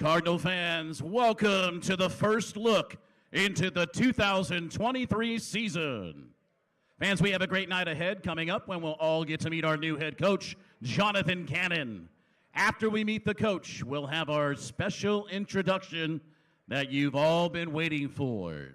Cardinal fans, welcome to the first look into the 2023 season. Fans, we have a great night ahead coming up when we'll all get to meet our new head coach, Jonathan Gannon. After we meet the coach, we'll have our special introduction that you've all been waiting for.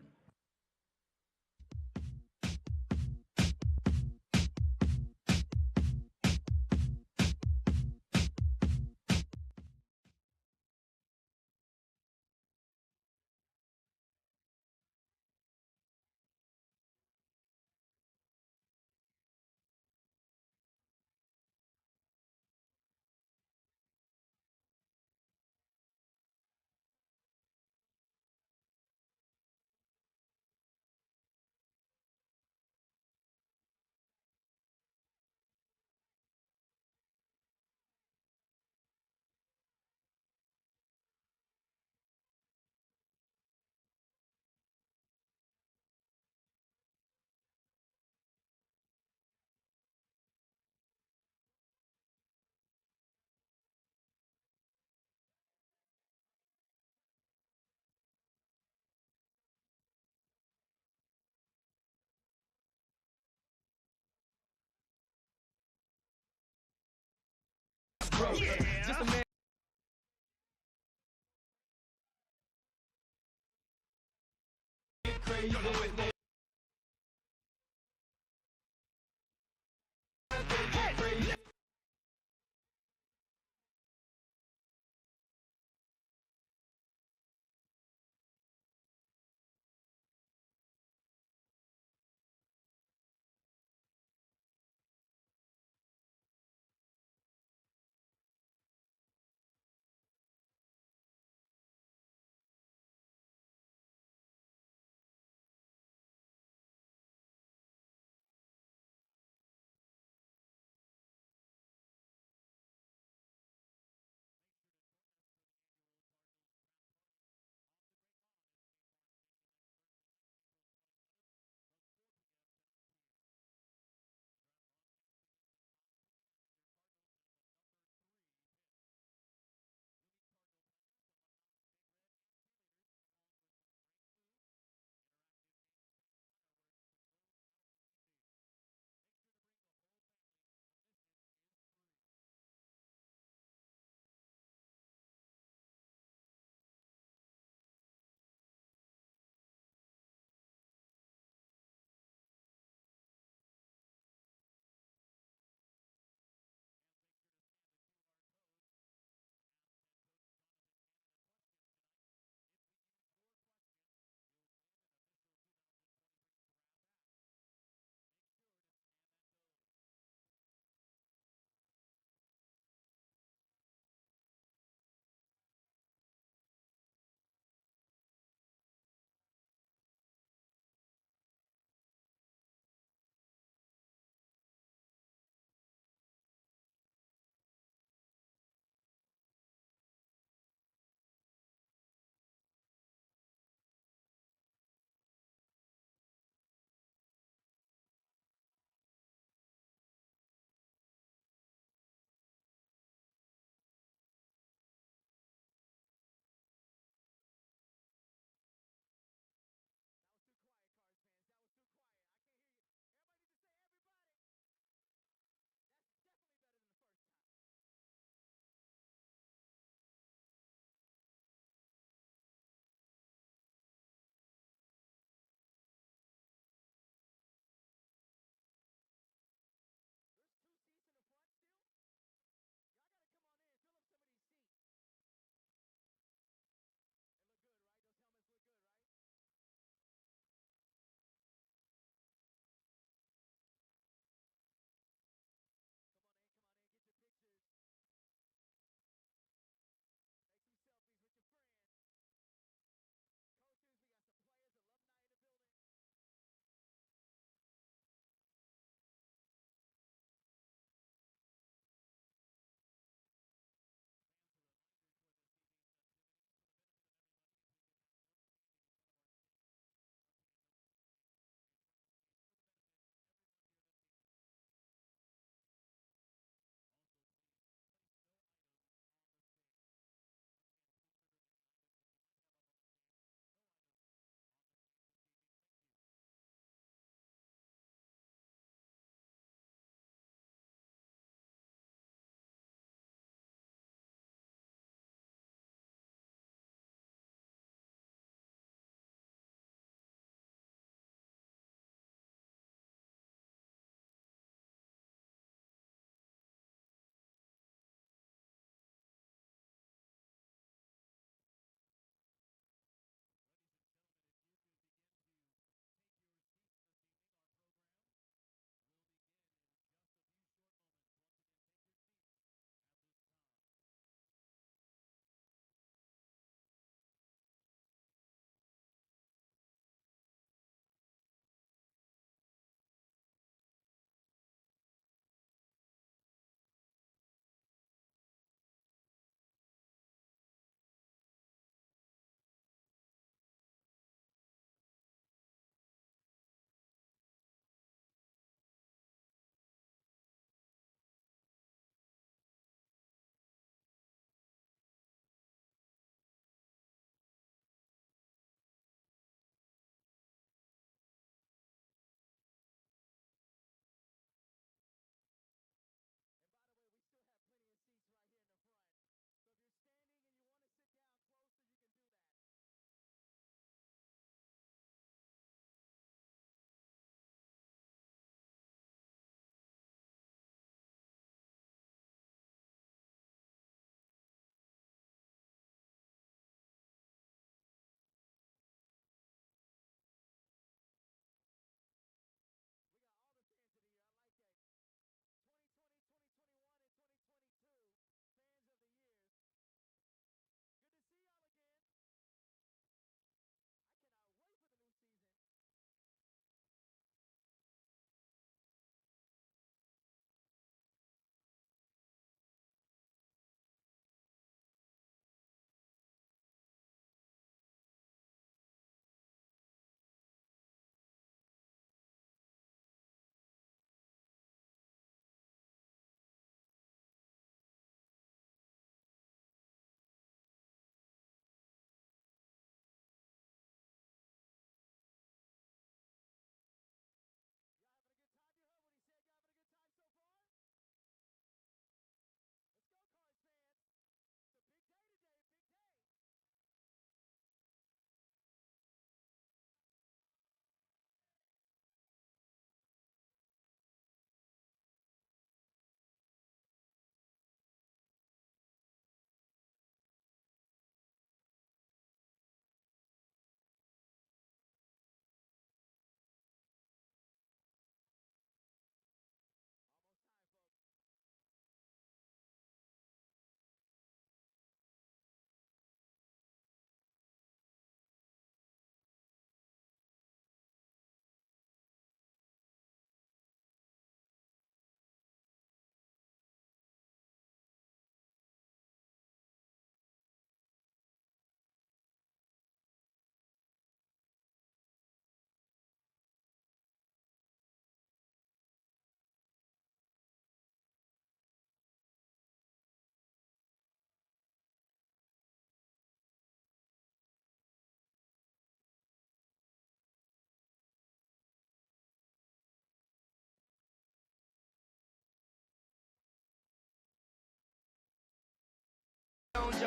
Yeah.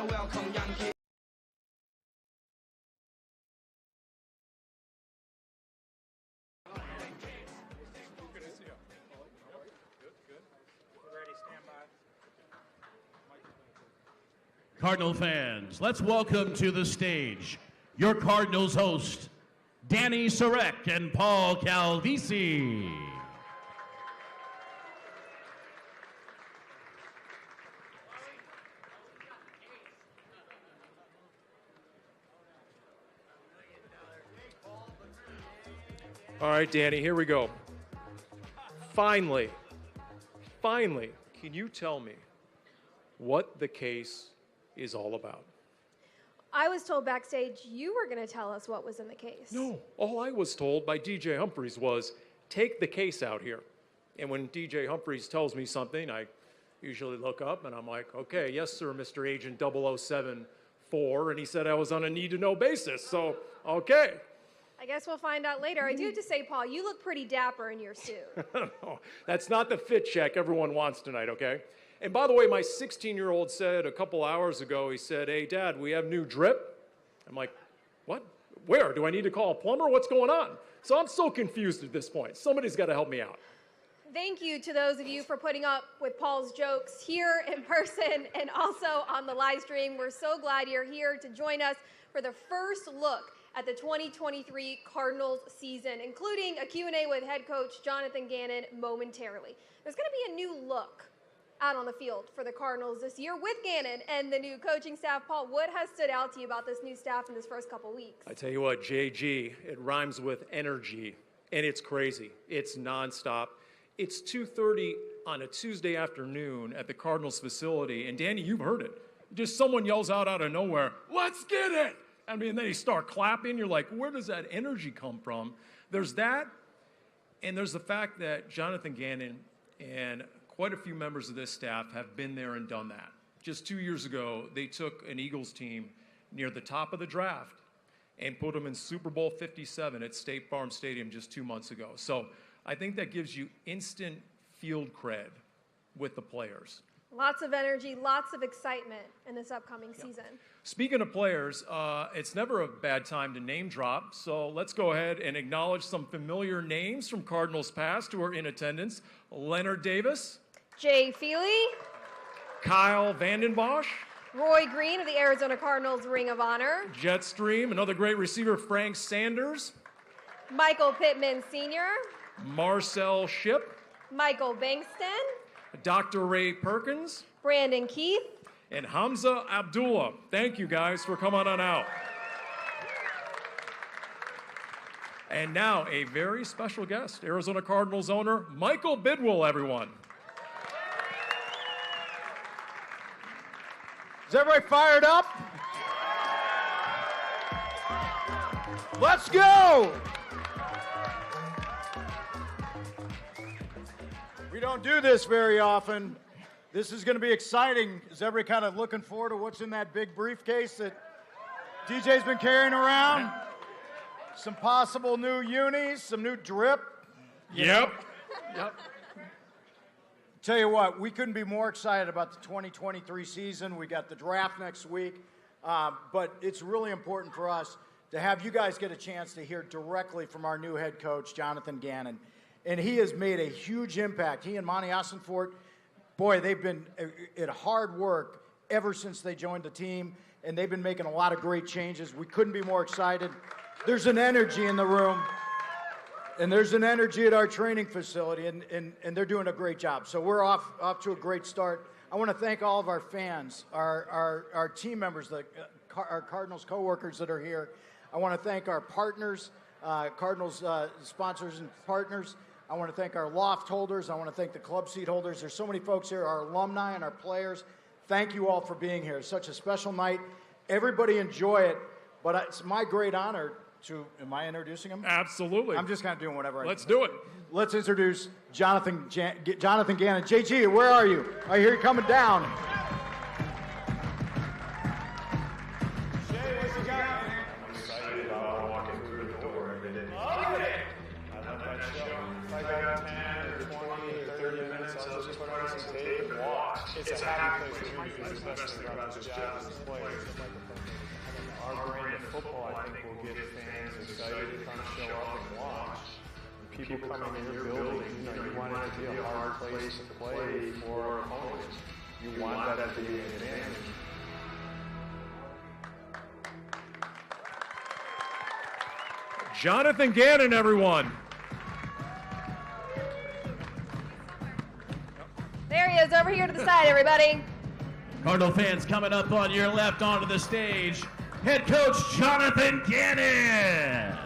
You're welcome, young kid. Cardinal fans, let's welcome to the stage your Cardinals host, Danny Sarek and Paul Calvisi. All right, Danny, here we go. Finally, can you tell me what the case is all about? I was told backstage you were going to tell us what was in the case. No, all I was told by DJ Humphries was, take the case out here. And when DJ Humphries tells me something, I usually look up and I'm like, okay, yes, sir, Mr. Agent 0074. And he said I was on a need-to-know basis, so okay. I guess we'll find out later. I do have to say, Paul, you look pretty dapper in your suit. No, that's not the fit check everyone wants tonight, okay? And by the way, my 16-year-old said a couple hours ago, he said, hey, Dad, we have new drip. I'm like, what? Where? Do I need to call a plumber? What's going on? So I'm so confused at this point. Somebody's got to help me out. Thank you to those of you for putting up with Paul's jokes here in person and also on the live stream. We're so glad you're here to join us for the first look at the 2023 Cardinals season, including a Q&A with head coach Jonathan Gannon momentarily. There's going to be a new look out on the field for the Cardinals this year with Gannon and the new coaching staff. Paul, what has stood out to you about this new staff in this first couple weeks? I tell you what, JG, it rhymes with energy, and it's crazy. It's nonstop. It's 2:30 on a Tuesday afternoon at the Cardinals facility, and Danny, you've heard it. Just someone yells out of nowhere, let's get it! I mean, then you start clapping. You're like, where does that energy come from? There's that, and there's the fact that Jonathan Gannon and quite a few members of this staff have been there and done that. Just 2 years ago, they took an Eagles team near the top of the draft and put them in Super Bowl 57 at State Farm Stadium just 2 months ago. So I think that gives you instant field cred with the players. Lots of energy, lots of excitement in this upcoming season. Speaking of players, it's never a bad time to name drop, so let's go ahead and acknowledge some familiar names from Cardinals past who are in attendance. Leonard Davis. Jay Feely. Kyle Vanden Bosch. Roy Green of the Arizona Cardinals Ring of Honor. Jetstream, another great receiver, Frank Sanders. Michael Pittman Sr. Marcel Ship. Michael Bankston. Dr. Ray Perkins. Brandon Keith. And Hamza Abdullah. Thank you guys for coming on out. And now a very special guest, Arizona Cardinals owner, Michael Bidwill, everyone. Is everybody fired up? Let's go! We don't do this very often. This is going to be exciting. Is everybody kind of looking forward to what's in that big briefcase that DJ's been carrying around? Some possible new unis, some new drip. Yep. Tell you what, we couldn't be more excited about the 2023 season. We got the draft next week, but it's really important for us to have you guys get a chance to hear directly from our new head coach, Jonathan Gannon. And he has made a huge impact. He and Monty Ossenfort, boy, they've been at hard work ever since they joined the team, and they've been making a lot of great changes. We couldn't be more excited. There's an energy in the room, and there's an energy at our training facility, and they're doing a great job. So we're off to a great start. I want to thank all of our fans, our team members, our Cardinals coworkers that are here. I want to thank our partners, Cardinals sponsors and partners. I want to thank our loft holders. I want to thank the club seat holders. There's so many folks here, our alumni and our players. Thank you all for being here. It's such a special night. Everybody enjoy it, but it's my great honor to, am I introducing him? Absolutely. I'm just kind of doing whatever Let's do it. Let's introduce Jonathan Gannon. JG, where are you? I hear you coming down. Excited about walking through the door every day. I love that show. If I got 10 or 20 or 30 minutes, I'll just run some tape and watch. It's a happy place to be because the best thing about this job is the players. Our brand of football, I think, will get fans excited to come show up and watch. When people coming in your building, you want it to be a hard place to play for opponents. You want that to be an advantage. Jonathan Gannon, everyone. There he is, over here to the side, everybody. Cardinal fans, coming up on your left onto the stage, head coach Jonathan Gannon.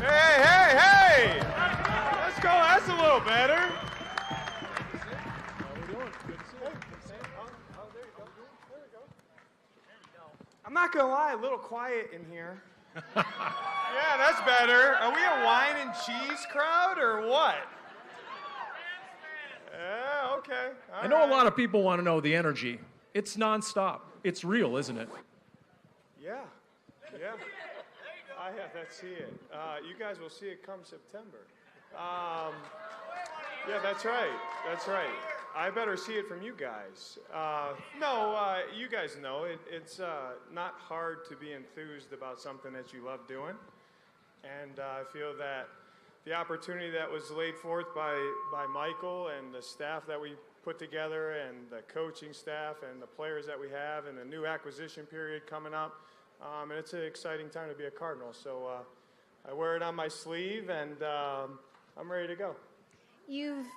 Hey! Let's go. That's a little better. I'm not gonna lie, a little quiet in here. Yeah, that's better. Are we a wine and cheese crowd or what? Yeah, okay. I know a lot of people want to know the energy. It's nonstop. It's real, isn't it? Yeah. I have to see it. You guys will see it come September. Yeah, that's right. I better see it from you guys. You guys know it's not hard to be enthused about something that you love doing. And I feel that the opportunity that was laid forth by Michael and the staff that we put together and the coaching staff and the players that we have and the new acquisition period coming up, and it's an exciting time to be a Cardinal. So I wear it on my sleeve, and I'm ready to go. You've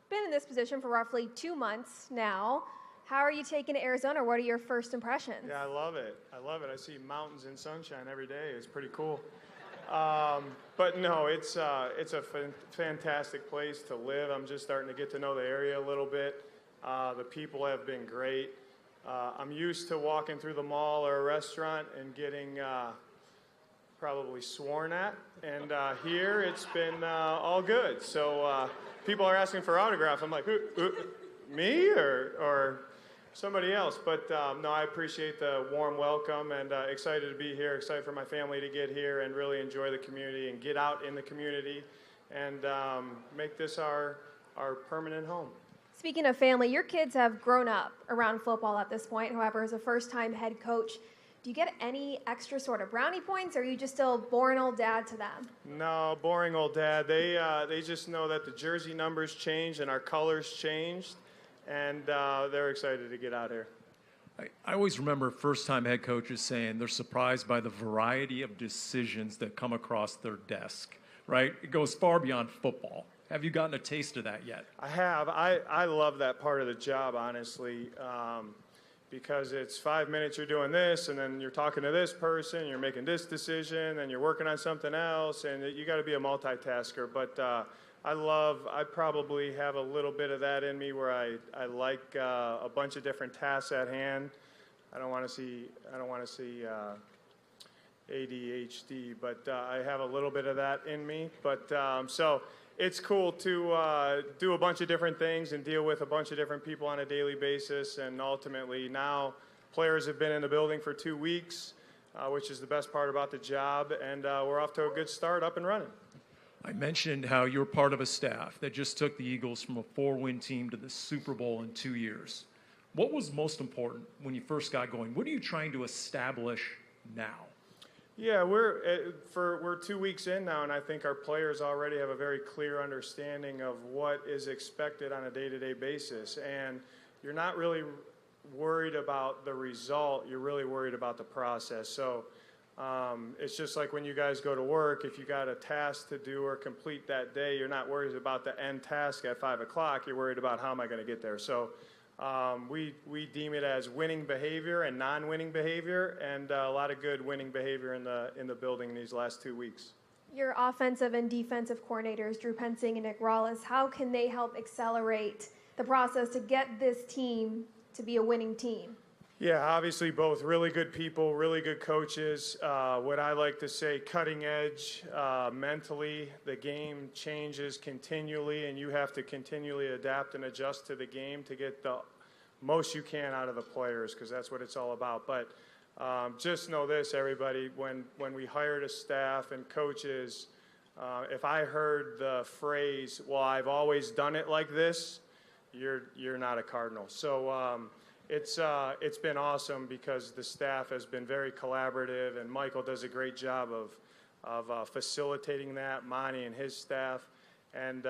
been in this position for roughly 2 months now. How are you taking to Arizona? What are your first impressions? Yeah, I love it. I see mountains and sunshine every day. It's pretty cool. But no, it's a fantastic place to live. I'm just starting to get to know the area a little bit. The people have been great. I'm used to walking through the mall or a restaurant and getting probably sworn at. And here it's been all good. So people are asking for autograph. I'm like, who, me or somebody else? But no, I appreciate the warm welcome and excited to be here, excited for my family to get here and really enjoy the community and get out in the community and make this our permanent home. Speaking of family, your kids have grown up around football at this point. However, as a first-time head coach, do you get any extra sort of brownie points, or are you just still boring old dad to them? No, boring old dad. They just know that the jersey numbers changed and our colors changed, and they're excited to get out here. I always remember first-time head coaches saying they're surprised by the variety of decisions that come across their desk, right? It goes far beyond football. Have you gotten a taste of that yet? I have. I love that part of the job, honestly, because it's 5 minutes you're doing this, and then you're talking to this person, you're making this decision, and you're working on something else, and you got to be a multitasker. But I probably have a little bit of that in me where I like a bunch of different tasks at hand. I don't want to see ADHD, but I have a little bit of that in me. But so it's cool to do a bunch of different things and deal with a bunch of different people on a daily basis. And ultimately now players have been in the building for 2 weeks, which is the best part about the job. And we're off to a good start, up and running. I mentioned how you're part of a staff that just took the Eagles from a 4-win team to the Super Bowl in 2 years. What was most important when you first got going? What are you trying to establish now? Yeah, we're 2 weeks in now, and I think our players already have a very clear understanding of what is expected on a day-to-day basis. And you're not really worried about the result, you're really worried about the process. So it's just like when you guys go to work, if you got a task to do or complete that day, you're not worried about the end task at 5 o'clock, you're worried about how am I going to get there. So we deem it as winning behavior and non-winning behavior, and a lot of good winning behavior in the building these last 2 weeks. Your offensive and defensive coordinators, Drew Pensing and Nick Rawlis, how can they help accelerate the process to get this team to be a winning team? Yeah, obviously both really good people, really good coaches. What I like to say, cutting edge mentally. The game changes continually, and you have to continually adapt and adjust to the game to get the most you can out of the players, because that's what it's all about. But just know this, everybody, when we hired a staff and coaches, if I heard the phrase, well, I've always done it like this, you're not a Cardinal. So it's been awesome because the staff has been very collaborative, and Michael does a great job of facilitating that, Monty and his staff. And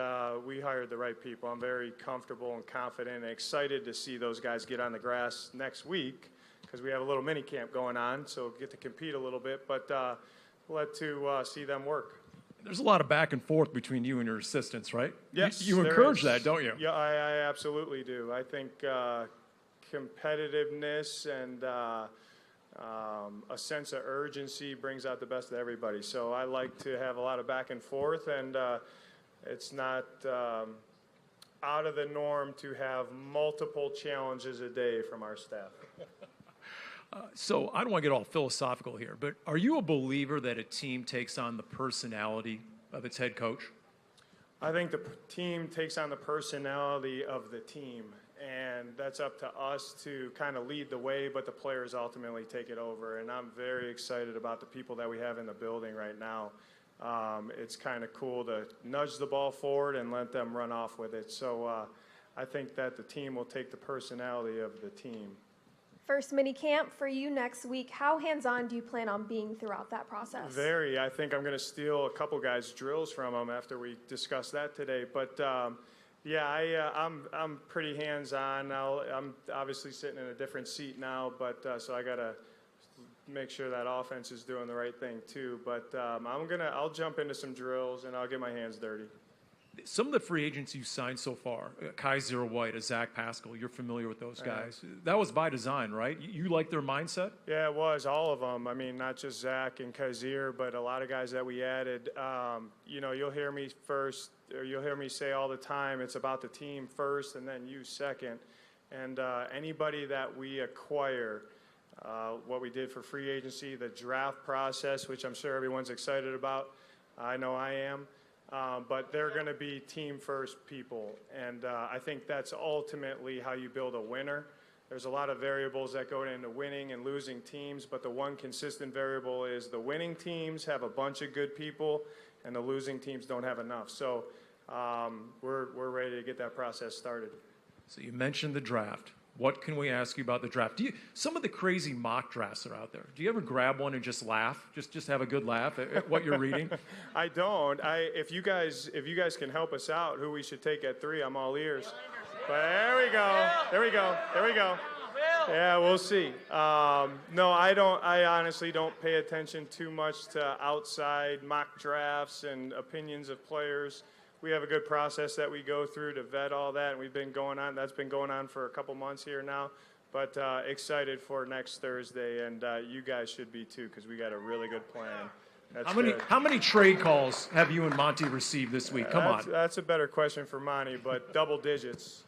we hired the right people. I'm very comfortable and confident and excited to see those guys get on the grass next week, because we have a little mini camp going on, so get to compete a little bit, but let to see them work. There's a lot of back and forth between you and your assistants, right? Yes. You encourage that, don't you? Yeah, I absolutely do. I think competitiveness and a sense of urgency brings out the best of everybody. So I like to have a lot of back and forth, and it's not out of the norm to have multiple challenges a day from our staff. So I don't want to get all philosophical here, but are you a believer that a team takes on the personality of its head coach? I think the team takes on the personality of the team, and that's up to us to kind of lead the way, but the players ultimately take it over. And I'm very excited about the people that we have in the building right now. It's kind of cool to nudge the ball forward and let them run off with it. So I think that the team will take the personality of the team. First mini camp for you next week. How hands-on do you plan on being throughout that process? Very. I think I'm going to steal a couple guys' drills from them after we discuss that today. But yeah, I'm pretty hands-on. I'm obviously sitting in a different seat now, but so I got to make sure that offense is doing the right thing too. But I'll jump into some drills and I'll get my hands dirty. Some of the free agents you've signed so far, Kaiser White, Zach Pascal, you're familiar with those guys. That was by design, right? You like their mindset? Yeah, it was, all of them. I mean, not just Zach and Kaiser, but a lot of guys that we added. You'll hear me first, or you'll hear me say all the time, it's about the team first and then you second. And anybody that we acquire, what we did for free agency, the draft process, which I'm sure everyone's excited about, I know I am. But they're going to be team-first people, and I think that's ultimately how you build a winner. There's a lot of variables that go into winning and losing teams, but the one consistent variable is the winning teams have a bunch of good people, and the losing teams don't have enough. So we're ready to get that process started. So you mentioned the draft. What can we ask you about the draft? Some of the crazy mock drafts are out there. Do you ever grab one and just laugh? Just have a good laugh at what you're reading? I don't. If you guys can help us out, who we should take at 3, I'm all ears. But there we go. Yeah, we'll see. No, I don't. I honestly don't pay attention too much to outside mock drafts and opinions of players. We have a good process that we go through to vet all that, and that's been going on for a couple months here now. But excited for next Thursday, and you guys should be too, because we got a really good plan. How many trade calls have you and Monty received this week? Come on. That's a better question for Monty, but double digits.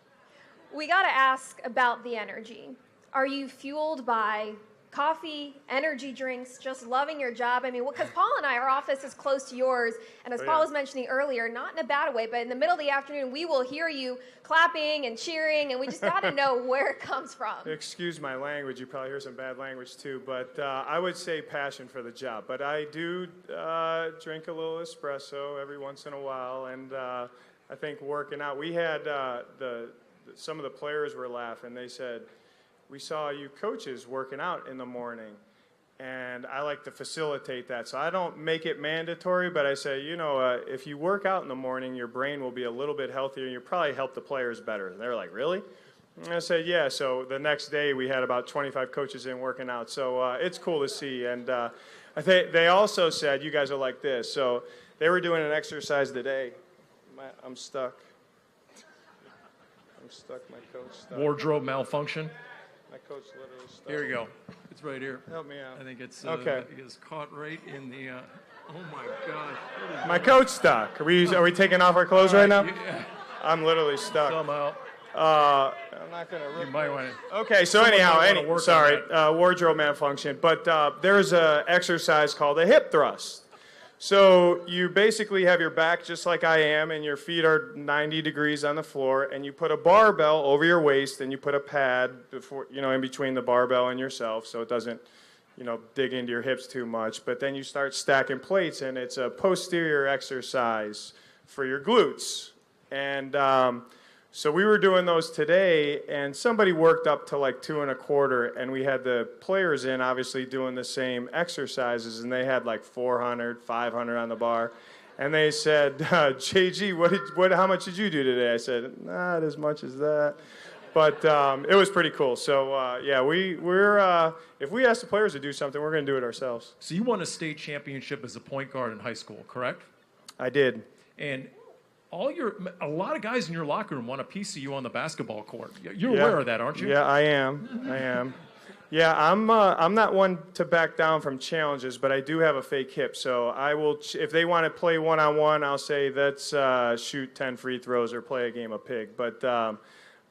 We got to ask about the energy. Are you fueled by coffee, energy drinks, just loving your job? I mean, because Paul and I, our office is close to yours, and as Paul was mentioning earlier, not in a bad way, but in the middle of the afternoon, we will hear you clapping and cheering, and we just got to know where it comes from. Excuse my language. You probably hear some bad language too, but I would say passion for the job. But I do drink a little espresso every once in a while, and I think working out. We had some of the players were laughing. They said, "We saw you coaches working out in the morning," and I like to facilitate that. So I don't make it mandatory, but I say, if you work out in the morning, your brain will be a little bit healthier, and you'll probably help the players better. And they're like, "Really?" And I said, "Yeah." So the next day, we had about 25 coaches in working out. So it's cool to see. And I think they also said, you guys are like this. So they were doing an exercise today. I'm stuck. My coach stuck. Wardrobe malfunction? My coach literally stuck. Here we go. It's right here. Help me out. I think it's okay. It's caught right in the. Oh my gosh! My coach stuck. Are we taking off our clothes right now? Yeah. I'm literally stuck. Somehow. I'm not gonna. You might want to. Okay, so wardrobe malfunction. But there's an exercise called a hip thrust. So you basically have your back just like I am, and your feet are 90 degrees on the floor, and you put a barbell over your waist, and you put a pad before, in between the barbell and yourself, so it doesn't, dig into your hips too much. But then you start stacking plates, and it's a posterior exercise for your glutes. And so we were doing those today, and somebody worked up to like 2 1/4, and we had the players in obviously doing the same exercises, and they had like 400, 500 on the bar. And they said, JG, how much did you do today? I said, not as much as that. But it was pretty cool. So, yeah, we're if we ask the players to do something, we're going to do it ourselves. So you won a state championship as a point guard in high school, correct? I did. And a lot of guys in your locker room want a piece of you on the basketball court. You're aware of that, aren't you? Yeah, I am. Yeah, I'm not one to back down from challenges, but I do have a fake hip. So I will, if they want to play one-on-one, I'll say let's shoot 10 free throws or play a game of pig. But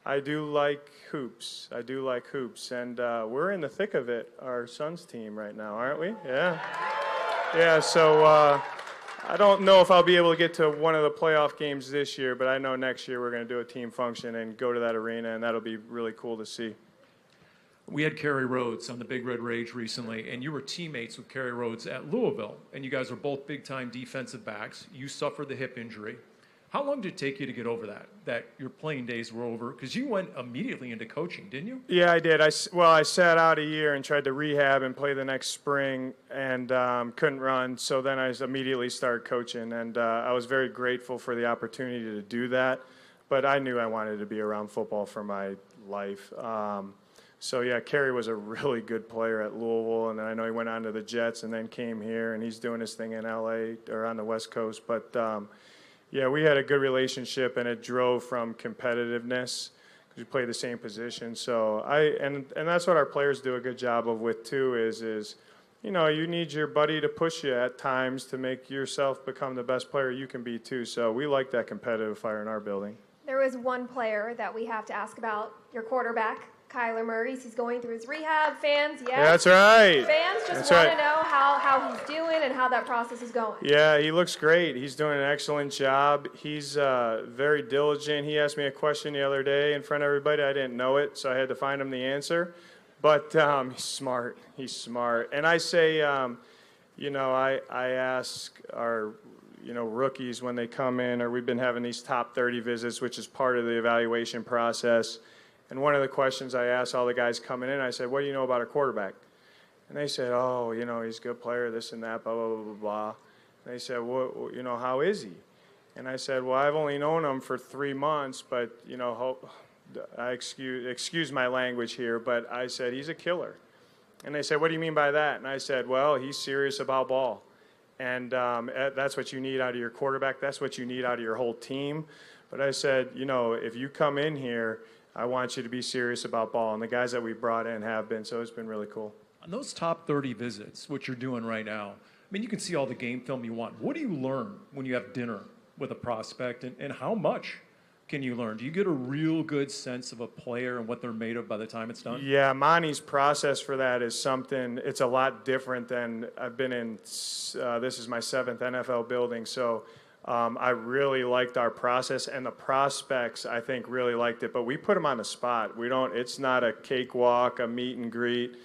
I do like hoops. And we're in the thick of it, our son's team right now, aren't we? Yeah. Yeah, so I don't know if I'll be able to get to one of the playoff games this year, but I know next year we're going to do a team function and go to that arena, and that'll be really cool to see. We had Kerry Rhodes on the Big Red Rage recently, and you were teammates with Kerry Rhodes at Louisville, and you guys are both big-time defensive backs. You suffered the hip injury. How long did it take you to get over that your playing days were over? Because you went immediately into coaching, didn't you? Yeah, I did. I sat out a year and tried to rehab and play the next spring, and couldn't run. So then I immediately started coaching, and I was very grateful for the opportunity to do that. But I knew I wanted to be around football for my life. So, yeah, Kerry was a really good player at Louisville, and then I know he went on to the Jets and then came here, and he's doing his thing in L.A. or on the West Coast. But yeah, we had a good relationship, and it drove from competitiveness because we play the same position. So and that's what our players do a good job of with too is you need your buddy to push you at times to make yourself become the best player you can be too. So we like that competitive fire in our building. There was one player that we have to ask about, your quarterback, Kyler Murray. He's going through his rehab. Fans, yes? Yeah, that's right. Fans just want to know how he's doing and how that process is going. Yeah, he looks great. He's doing an excellent job. He's very diligent. He asked me a question the other day in front of everybody. I didn't know it, so I had to find him the answer. But he's smart. He's smart. And I say, I ask our rookies when they come in, or we've been having these top 30 visits, which is part of the evaluation process. And one of the questions I asked all the guys coming in, I said, what do you know about our quarterback? And they said, he's a good player, this and that, blah, blah, blah, blah, blah. And they said, well, how is he? And I said, well, I've only known him for 3 months, but, I excuse my language here, but I said, he's a killer. And they said, what do you mean by that? And I said, well, he's serious about ball. And that's what you need out of your quarterback. That's what you need out of your whole team. But I said, if you come in here, I want you to be serious about ball. And the guys that we brought in have been, so it's been really cool. On those top 30 visits, what you're doing right now, you can see all the game film you want. What do you learn when you have dinner with a prospect, and how much can you learn? Do you get a real good sense of a player and what they're made of by the time it's done? Yeah, Monty's process for that is something, it's a lot different than I've been in, this is my 7th NFL building, so I really liked our process, and the prospects, I think, really liked it. But we put them on the spot. It's not a cakewalk, a meet and greet.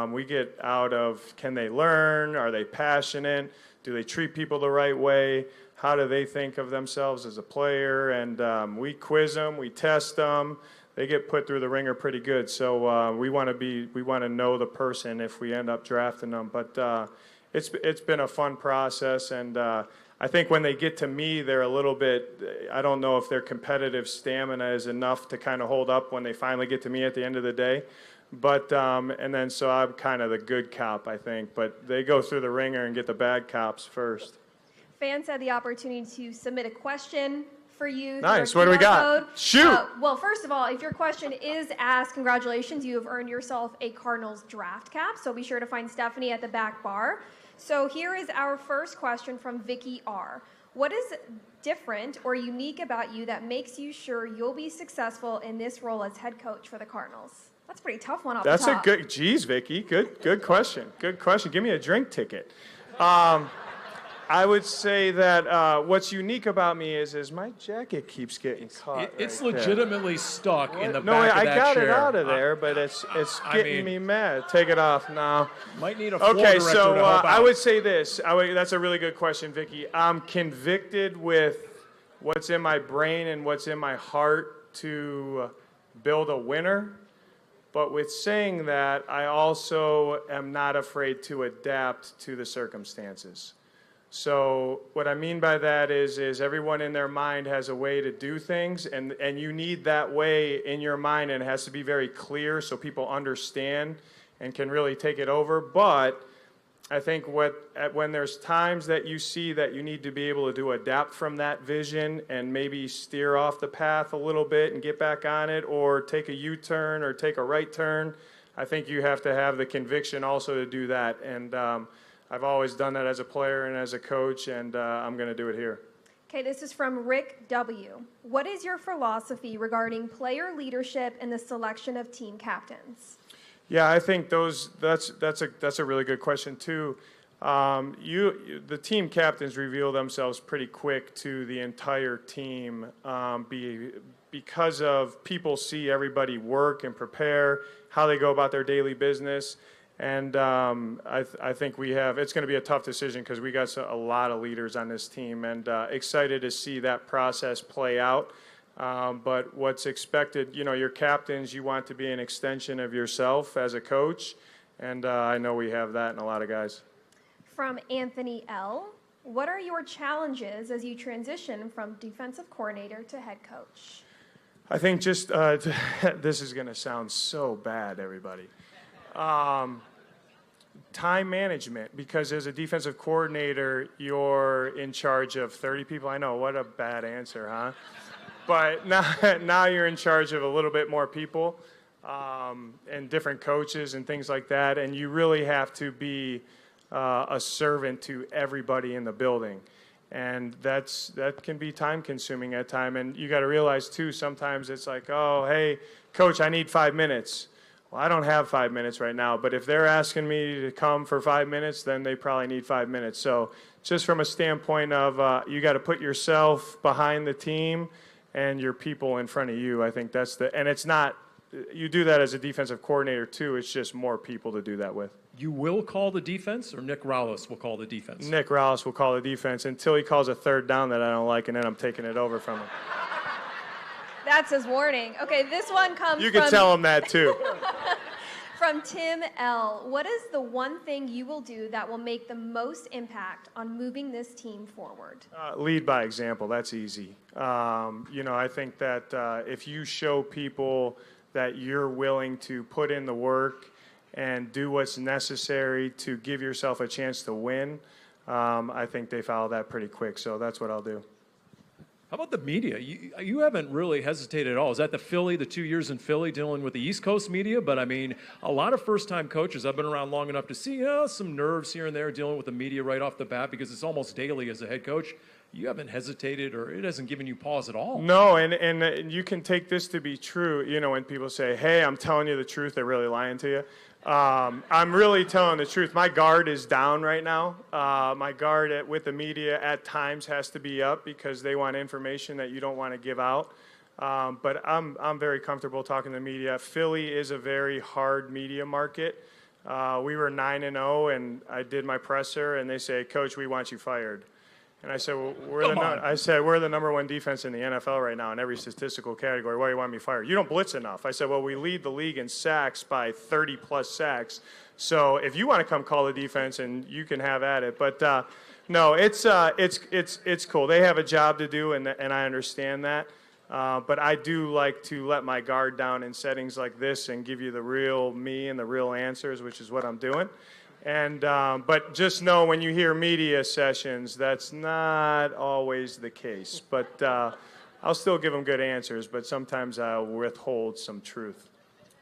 We get out of, can they learn? Are they passionate? Do they treat people the right way? How do they think of themselves as a player? And we quiz them, we test them. They get put through the ringer pretty good. So we want to know the person if we end up drafting them. But it's been a fun process, and I think when they get to me, they're a little bit, I don't know if their competitive stamina is enough to kind of hold up when they finally get to me at the end of the day. But, and then so I'm kind of the good cop, I think. But they go through the ringer and get the bad cops first. Fans had the opportunity to submit a question for you. Nice. What do we got? Code. Shoot. Well, first of all, if your question is asked, congratulations. You have earned yourself a Cardinals draft cap. So be sure to find Stephanie at the back bar. So here is our first question from Vicky R. What is different or unique about you that makes you sure you'll be successful in this role as head coach for the Cardinals? That's a pretty tough one off the top. That's a good, geez, Vicky, good question. Good question. Give me a drink ticket. I would say that what's unique about me is my jacket keeps getting caught. It's right there. legitimately stuck in the No, back of I that got chair. it out of there, but it's getting me mad. Take it off now. Might need a floor Okay, director so to help I out. would say this. That's a really good question, Vicky. I'm convicted with what's in my brain and what's in my heart to build a winner. But with saying that, I also am not afraid to adapt to the circumstances. So what I mean by that is everyone in their mind has a way to do things, and you need that way in your mind, and it has to be very clear so people understand and can really take it over. But I think when there's times that you see that you need to be able to adapt from that vision and maybe steer off the path a little bit and get back on it, or take a U-turn or take a right turn, I think you have to have the conviction also to do that. And I've always done that as a player and as a coach, and I'm going to do it here. Okay, this is from Rick W. What is your philosophy regarding player leadership and the selection of team captains? Yeah, I think that's a really good question too. The team captains reveal themselves pretty quick to the entire team because of people see everybody work and prepare, how they go about their daily business. And I think it's going to be a tough decision because we got a lot of leaders on this team, and excited to see that process play out. But what's expected, your captains, you want to be an extension of yourself as a coach, and I know we have that in a lot of guys. From Anthony L. What are your challenges as you transition from defensive coordinator to head coach? I think just, this is going to sound so bad, everybody. Time management, because as a defensive coordinator, you're in charge of 30 people. I know, what a bad answer, huh? But now you're in charge of a little bit more people and different coaches and things like that, and you really have to be a servant to everybody in the building. And that can be time-consuming at times. And you got to realize, too, sometimes it's like, oh, hey, coach, I need 5 minutes. Well, I don't have 5 minutes right now, but if they're asking me to come for 5 minutes, then they probably need 5 minutes. So just from a standpoint of you got to put yourself behind the team and your people in front of you, I think and it's not, you do that as a defensive coordinator too, it's just more people to do that with. You will call the defense, or Nick Rallis will call the defense? Nick Rallis will call the defense until he calls a third down that I don't like, and then I'm taking it over from him. That's his warning. Okay, this one comes You can tell him that too. From Tim L. What is the one thing you will do that will make the most impact on moving this team forward? Lead by example. That's easy. I think that if you show people that you're willing to put in the work and do what's necessary to give yourself a chance to win, I think they follow that pretty quick. So that's what I'll do. How about the media? You haven't really hesitated at all. Is that the 2 years in Philly dealing with the East Coast media? But, I mean, a lot of first-time coaches, I've been around long enough to see some nerves here and there dealing with the media right off the bat because it's almost daily as a head coach. You haven't hesitated, or it hasn't given you pause at all. No, and you can take this to be true. When people say, hey, I'm telling you the truth, they're really lying to you. I'm really telling the truth. My guard is down right now. My guard with the media at times has to be up because they want information that you don't want to give out. But I'm very comfortable talking to the media. Philly is a very hard media market. We were 9-0, and I did my presser, and they say, Coach, we want you fired. And I said, well, we're the number one defense in the NFL right now in every statistical category. Why do you want me fired? You don't blitz enough. I said, well, we lead the league in sacks by 30-plus sacks. So if you want to come call the defense, and you can have at it. But no, it's cool. They have a job to do, and I understand that. But I do like to let my guard down in settings like this and give you the real me and the real answers, which is what I'm doing. And but just know when you hear media sessions, that's not always the case. But I'll still give them good answers, but sometimes I'll withhold some truth.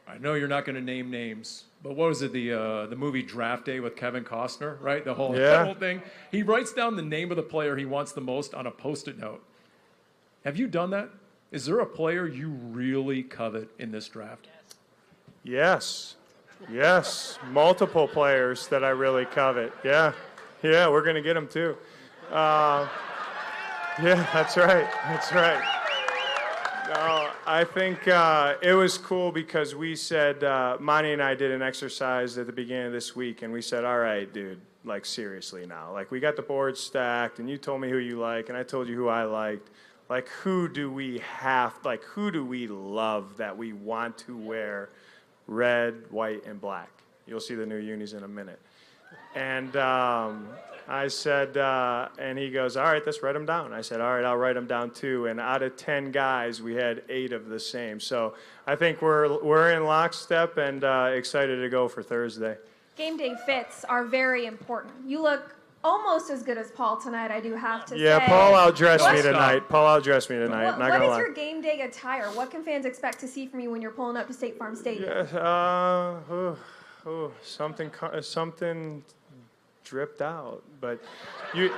I know you're not going to name names, but what was it, the movie Draft Day with Kevin Costner, right? The whole thing. He writes down the name of the player he wants the most on a Post-it note. Have you done that? Is there a player you really covet in this draft? Yes, multiple players that I really covet. Yeah, we're going to get them too. Yeah, that's right. That's right. No, I think it was cool because we said, Monty and I did an exercise at the beginning of this week, and we said, all right, dude, like seriously now. Like we got the board stacked, and you told me who you like, and I told you who I liked. Like who do we love that we want to wear red, white, and black? You'll see the new unis in a minute. And I said, and he goes, all right, let's write them down. I said, all right, I'll write them down too. And out of 10 guys, we had 8 of the same. So I think we're in lockstep and excited to go for Thursday. Game day fits are very important. You look almost as good as Paul tonight, I do have to say. Yeah, Paul outdressed me tonight. Not what gonna is lie. your game day attire? What can fans expect to see from you when you're pulling up to State Farm Stadium? Something dripped out, but you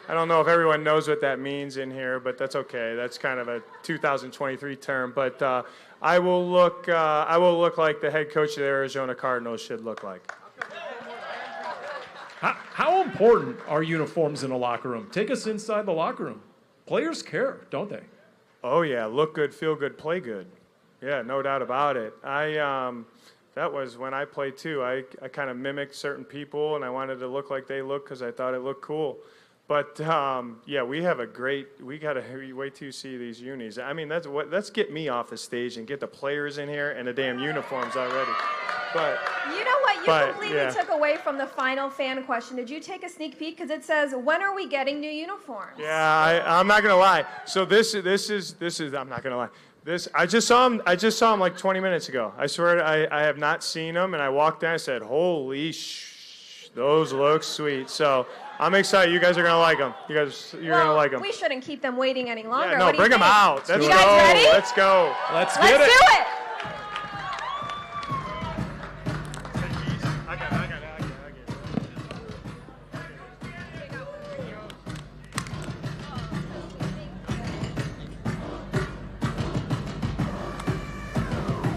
I don't know if everyone knows what that means in here, but that's okay. That's kind of a 2023 term, but I will look like the head coach of the Arizona Cardinals should look like. How important are uniforms in a locker room? Take us inside the locker room. Players care, don't they? Oh yeah, look good, feel good, play good. Yeah, no doubt about it. That was when I played too. I kind of mimicked certain people, and I wanted to look like they looked because I thought it looked cool. But yeah, we gotta wait till you see these unis. I mean, let's get me off the stage and get the players in here and the damn uniforms already. But you know what? You completely took away from the final fan question. Did you take a sneak peek? Because it says, when are we getting new uniforms? Yeah, I'm not gonna lie. So this is I'm not gonna lie. I just saw him like 20 minutes ago. I swear I have not seen him, and I walked in. I said, "Holy those look sweet." So I'm excited. You guys are gonna like them. You're gonna like them. We shouldn't keep them waiting any longer. Yeah, no, bring them out. Let's go. Guys ready? Let's go. Let's do it. I got it.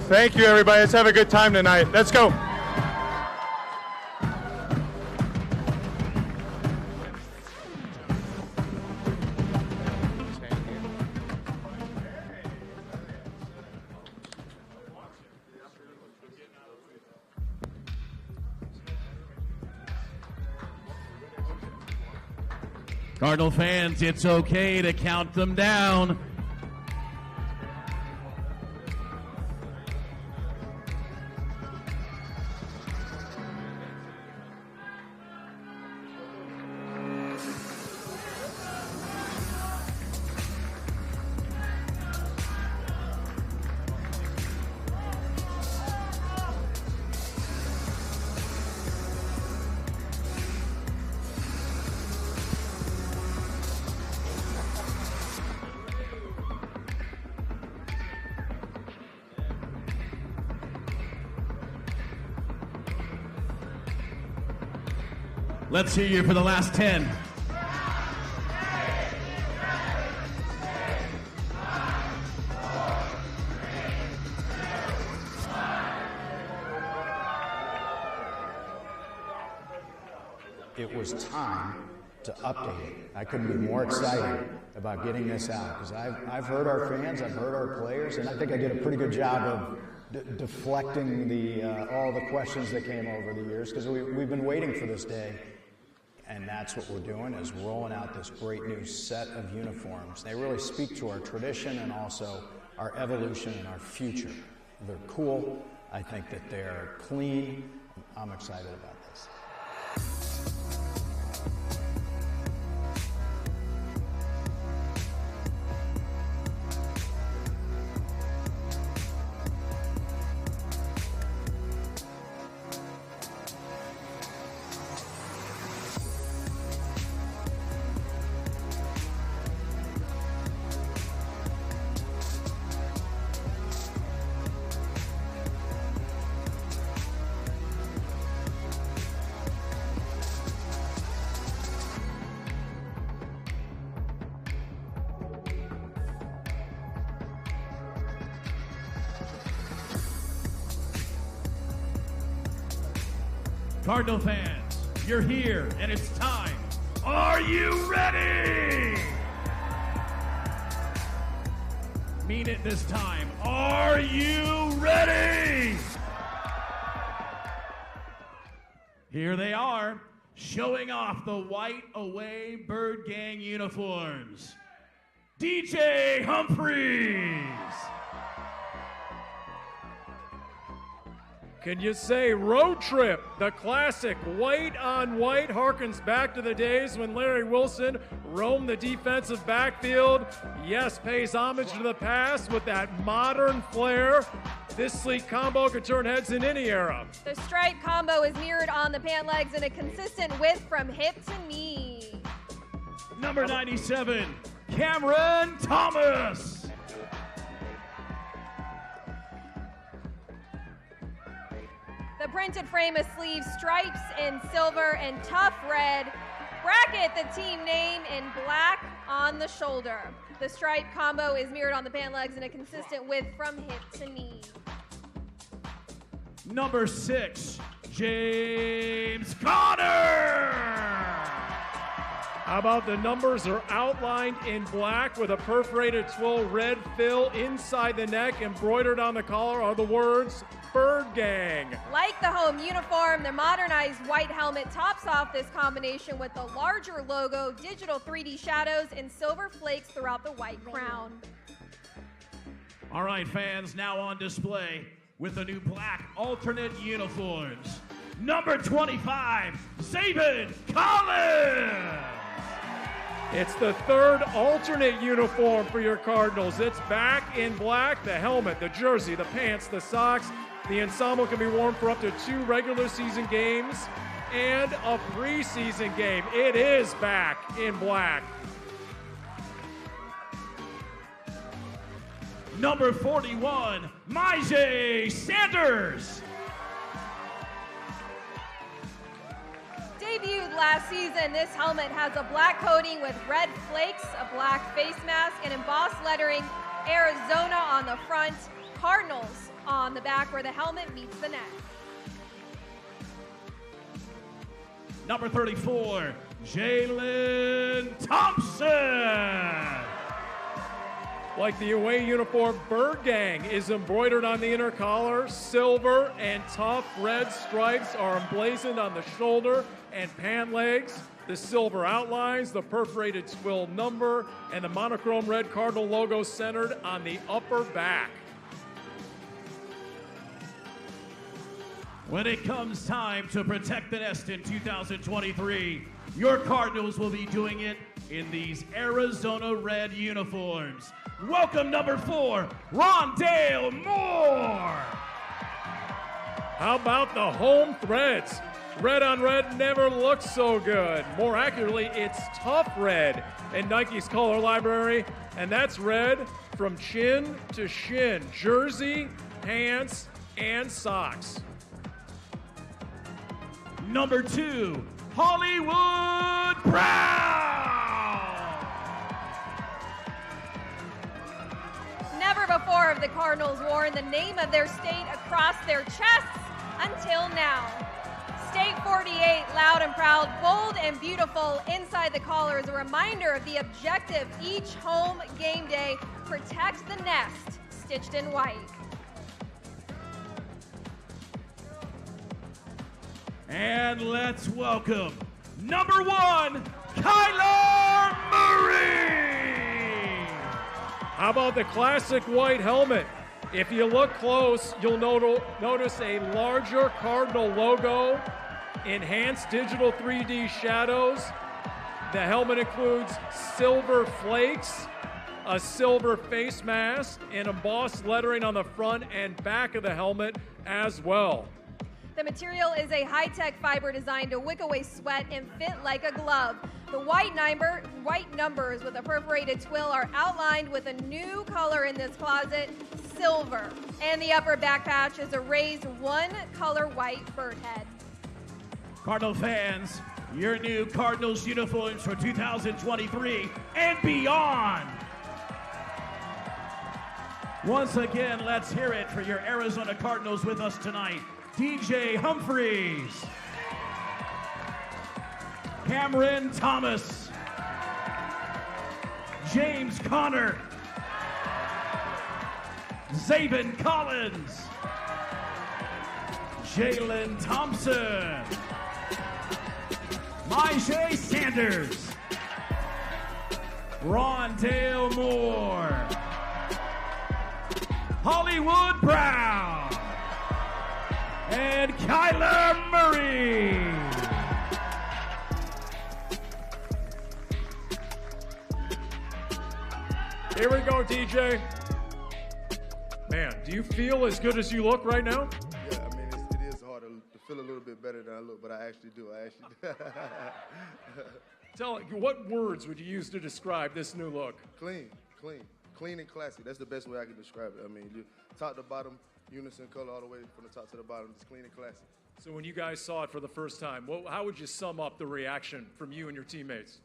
Thank you, everybody. Let's have a good time tonight. Let's go. Cardinal fans, it's okay to count them down. Let's hear you for the last 10. It was time to update it. I couldn't be more excited about getting this out because I've heard our fans, I've heard our players, and I think I did a pretty good job of deflecting all the questions that came over the years because we've been waiting for this day. And that's what we're doing, is rolling out this great new set of uniforms. They really speak to our tradition and also our evolution and our future. They're cool. I think that they're clean. I'm excited about this. Cardinal fans, you're here, and it's time Are you ready? Mean it this time. Are you ready? Here they are, showing off the white away Bird Gang uniforms. DJ Humphreys. Can you say road trip? The classic white on white harkens back to the days when Larry Wilson roamed the defensive backfield. Yes, pays homage to the past with that modern flair. This sleek combo could turn heads in any era. The stripe combo is mirrored on the pant legs in a consistent width from hip to knee. Number 97, Cameron Thomas. The printed frame of sleeves, stripes in silver and tough red. Bracket the team name in black on the shoulder. The stripe combo is mirrored on the pant legs in a consistent width from hip to knee. Number 6, James Conner. How about the numbers are outlined in black with a perforated twill red fill inside the neck. Embroidered on the collar are the words Bird Gang. Like the home uniform, the modernized white helmet tops off this combination with the larger logo, digital 3D shadows, and silver flakes throughout the white crown. All right, fans, now on display with the new black alternate uniforms. Number 25, Zabin Collins. It's the third alternate uniform for your Cardinals. It's back in black, the helmet, the jersey, the pants, the socks. The ensemble can be worn for up to 2 regular season games and a preseason game. It is back in black. Number 41, Myjai Sanders. Debuted last season, this helmet has a black coating with red flakes, a black face mask, and embossed lettering, Arizona on the front, Cardinals on the back where the helmet meets the neck. Number 34, Jalen Thompson. Like the away uniform, Bird Gang is embroidered on the inner collar. Silver and tough red stripes are emblazoned on the shoulder and pant legs. The silver outlines, the perforated twill number, and the monochrome red Cardinal logo centered on the upper back. When it comes time to protect the nest in 2023, your Cardinals will be doing it in these Arizona red uniforms. Welcome number 4, Rondale Moore. How about the home threads? Red on red never looks so good. More accurately, it's tough red in Nike's color library, and that's red from chin to shin. Jersey, pants, and socks. Number 2, Hollywood Brown. Never before have the Cardinals worn the name of their state across their chests until now. State 48, loud and proud, bold and beautiful inside the collar is a reminder of the objective each home game day: protect the nest, stitched in white. And let's welcome number 1, Kyler Murray. How about the classic white helmet? If you look close, you'll notice a larger Cardinal logo, enhanced digital 3D shadows. The helmet includes silver flakes, a silver face mask, and embossed lettering on the front and back of the helmet as well. The material is a high-tech fiber designed to wick away sweat and fit like a glove. The white numbers with a perforated twill are outlined with a new color in this closet, silver. And the upper back patch is a raised one-color white bird head. Cardinal fans, your new Cardinals uniforms for 2023 and beyond. Once again, let's hear it for your Arizona Cardinals with us tonight. DJ Humphreys, Cameron Thomas, James Conner, Zaven Collins, Jalen Thompson, Myjai Sanders, Rondale Moore, Hollywood Brown, and Kyler Murray. Here we go, DJ. Man, do you feel as good as you look right now? Yeah, I mean, it is hard to feel a little bit better than I look, but I actually do. Tell me, what words would you use to describe this new look? Clean and classy. That's the best way I can describe it. I mean, you top to bottom, unison color all the way from the top to the bottom, just clean and classy. So when you guys saw it for the first time, how would you sum up the reaction from you and your teammates?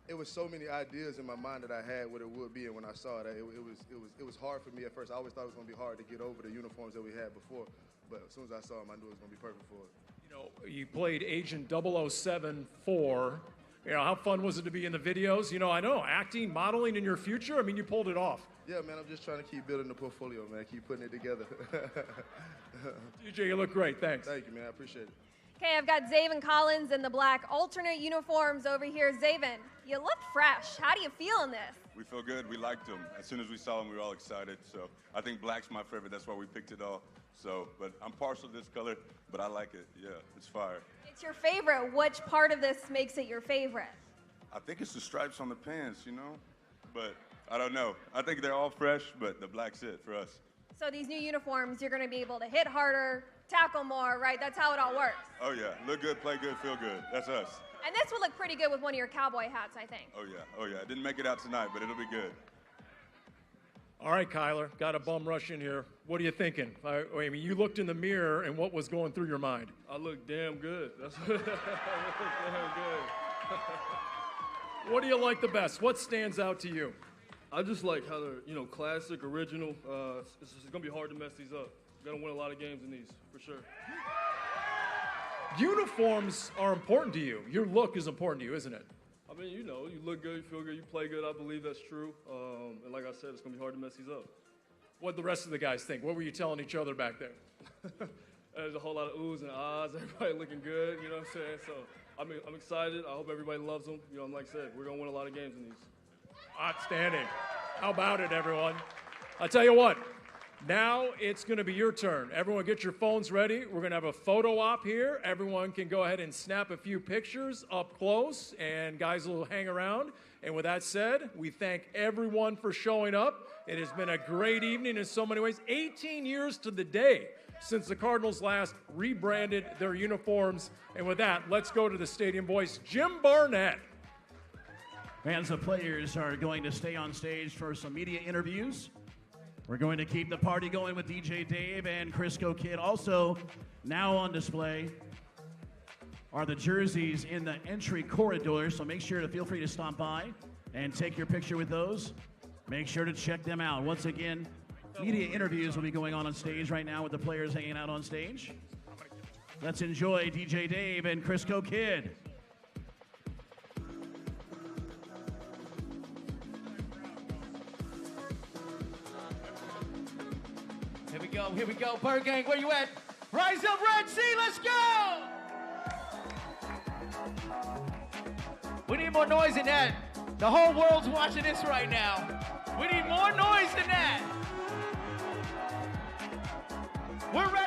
It was so many ideas in my mind that I had what it would be, and when I saw it, it was hard for me at first. I always thought it was going to be hard to get over the uniforms that we had before, but as soon as I saw them, I knew it was going to be perfect for it. You know, you played Agent 007-4. You know, how fun was it to be in the videos? You know, I know, acting, modeling in your future, I mean, you pulled it off. Yeah, man, I'm just trying to keep building the portfolio, man, keep putting it together. DJ, you look great, thanks. Thank you, man, I appreciate it. Okay, I've got Zaven Collins in the black alternate uniforms over here. Zaven, you look fresh. How do you feel in this? We feel good. We liked them. As soon as we saw them, we were all excited. So I think black's my favorite. That's why we picked it all. So, but I'm partial to this color, but I like it. Yeah, it's fire. It's your favorite. Which part of this makes it your favorite? I think it's the stripes on the pants, you know? But I don't know. I think they're all fresh, but the black's it for us. So these new uniforms, you're going to be able to hit harder, tackle more, right? That's how it all works. Oh, yeah. Look good, play good, feel good. That's us. And this will look pretty good with one of your cowboy hats, I think. Oh, yeah. Oh, yeah. I didn't make it out tonight, but it'll be good. All right, Kyler, got a bum rush in here. What are you thinking? I mean, you looked in the mirror, and what was going through your mind? I look damn good. That's I look damn good. What do you like the best? What stands out to you? I just like how they're, classic, original. It's going to be hard to mess these up. We're going to win a lot of games in these, for sure. Uniforms are important to you. Your look is important to you, isn't it? I mean, you look good, you feel good, you play good. I believe that's true. And like I said, it's going to be hard to mess these up. What the rest of the guys think? What were you telling each other back there? There's a whole lot of oohs and ahs. Everybody looking good, you know what I'm saying? So, I'm excited. I hope everybody loves them. Like I said, we're going to win a lot of games in these. Outstanding. How about it, everyone? I'll tell you what. Now it's going to be your turn. Everyone get your phones ready. We're going to have a photo op here. Everyone can go ahead and snap a few pictures up close, and guys will hang around. And with that said, we thank everyone for showing up. It has been a great evening in so many ways. 18 years to the day since the Cardinals last rebranded their uniforms. And with that, let's go to the stadium voice, Jim Barnett. Fans of players are going to stay on stage for some media interviews. We're going to keep the party going with DJ Dave and Crisco Kid. Also, now on display are the jerseys in the entry corridor, so make sure to feel free to stop by and take your picture with those. Make sure to check them out. Once again, media interviews will be going on stage right now with the players hanging out on stage. Let's enjoy DJ Dave and Crisco Kid. Here we go, Bird Gang, where you at? Rise up, Red Sea, let's go! We need more noise than that. The whole world's watching this right now. We need more noise than that. We're ready.